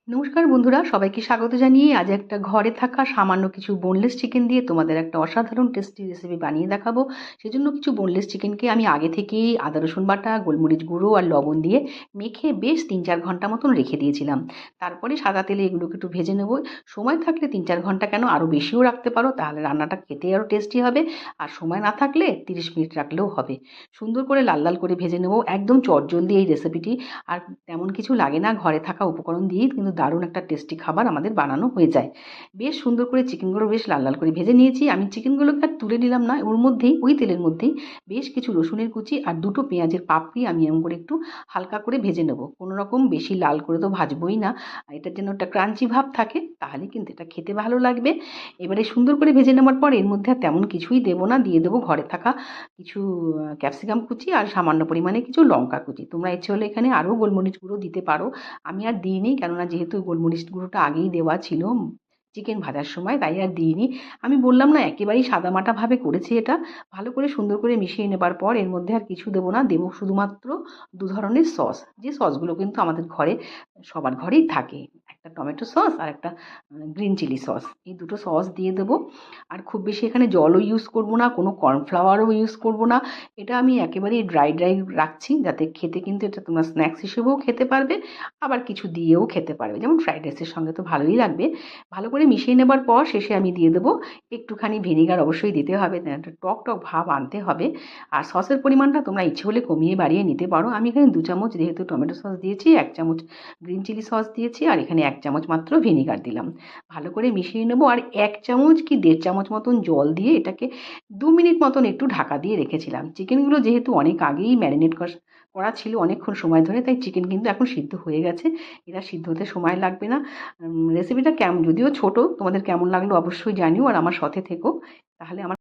নমস্কার বন্ধুরা, সবাইকে স্বাগত জানিয়ে আজ একটা ঘরে থাকা সামান্য কিছু বোনলেস চিকেন দিয়ে তোমাদের একটা অসাধারণ টেস্টি রেসিপি বানিয়ে দেখাবো। সেজন্য কিছু বোনলেস চিকেনকে আমি আগে থেকেই আদা রসুন বাটা, গোলমরিচ গুঁড়ো আর লবণ দিয়ে মেখে বেশ 3-4 ঘন্টা মতন রেখে দিয়েছিলাম। তারপরে সাদা তেলে এগুলোকে একটু ভেজে নেবো। সময় থাকলে 3-4 ঘন্টা কেন, আরও বেশিও রাখতে পারো, তাহলে রান্নাটা খেতে আরও টেস্টি হবে। আর সময় না থাকলে 30 মিনিট রাখলেও হবে। সুন্দর করে লাল লাল করে ভেজে নেবো, একদম চটজলদি এই রেসিপিটি। আর তেমন কিছু লাগে না, ঘরে থাকা উপকরণ দিয়েই কিন্তু দারুণ একটা টেস্টি খাবার আমাদের বানানো হয়ে যায়। বেশ সুন্দর করে চিকেনগুলো বেশ লাল লাল করে ভেজে নিয়েছি। আমি চিকেনগুলোকে আর তুলে নিলাম না, ওর মধ্যেই ওই তেলের মধ্যেই বেশ কিছু রসুনের কুচি আর দুটো পেঁয়াজের পাপড়ি আমি এমন করে একটু হালকা করে ভেজে নেব। কোনো রকম বেশি লাল করে তো ভাজবোই না, এটার জন্য একটা ক্রাঞ্চি ভাব থাকে, তাহলে কিন্তু এটা খেতে ভালো লাগবে। এবারে সুন্দর করে ভেজে নেওয়ার পর এর মধ্যে আর তেমন কিছুই দেবো না, দিয়ে দেবো ঘরে থাকা কিছু ক্যাপসিকাম কুচি আর সামান্য পরিমাণে কিছু লঙ্কা কুচি। তোমরা ইচ্ছে হলে এখানে আরও গোলমরিচ গুঁড়ো দিতে পারো। আমি আর দিইনি, কেননা যেহেতু গোলমরিচ গুঁড়োটা আগেই দেওয়া ছিল চিকেন ভাজার সময়, তাই আর দিইনি। আমি বললাম না, একেবারেই সাদামাটাভাবে করেছি এটা। ভালো করে সুন্দর করে মিশিয়ে নেবার পর এর মধ্যে আর কিছু দেবো না, দেবো শুধুমাত্র 2 ধরনের সস, যে সসগুলো কিন্তু আমাদের ঘরে সবার ঘরেই থাকে। একটা টমেটো সস আর একটা গ্রিন চিলি সস, এই দুটো সস দিয়ে দেবো। আর খুব বেশি এখানে জলও ইউজ করব না, কোনো কর্নফ্লাওয়ারও ইউজ করব না। এটা আমি একেবারেই ড্রাই ড্রাই রাখছি, যাতে খেতে কিন্তু এটা তোমরা স্ন্যাক্স হিসেবেও খেতে পারবে, আবার কিছু দিয়েও খেতে পারবে, যেমন ফ্রাইড রাইসের সঙ্গে তো ভালোই লাগবে। ভালো করে মিশিয়ে নেবার পর শেষে আমি দিয়ে দেবো একটুখানি ভিনিগার, অবশ্যই দিতে হবে, একটা টক টক ভাব আনতে হবে। আর সসের পরিমাণটা তোমরা ইচ্ছে হলে কমিয়ে বাড়িয়ে নিতে পারো। আমি এখানে 2 চামচ যেহেতু টমেটো সস দিয়েছি, 1 চামচ গ্রিন চিলি সস দিয়েছি, আর এখানে 1 চামচ মাত্র ভিনিগার দিলাম। ভালো করে মিশিয়ে নেবো, আর 1 চামচ কি 1.5 চামচ মতন জল দিয়ে এটাকে 2 মিনিট মতন একটু ঢাকা দিয়ে রেখেছিলাম। চিকেনগুলো যেহেতু অনেক আগেই ম্যারিনেট করা ছিল অনেকক্ষণ সময় ধরে, তাই চিকেন কিন্তু এখন সিদ্ধ হয়ে গেছে। এটা সিদ্ধ হতে সময় লাগবে না। রেসিপিটা যদিও ছোট, তোমাদের কেমন লাগলো অবশ্যই জানিও, আর আমার সাথে থেকো, তাহলে আমার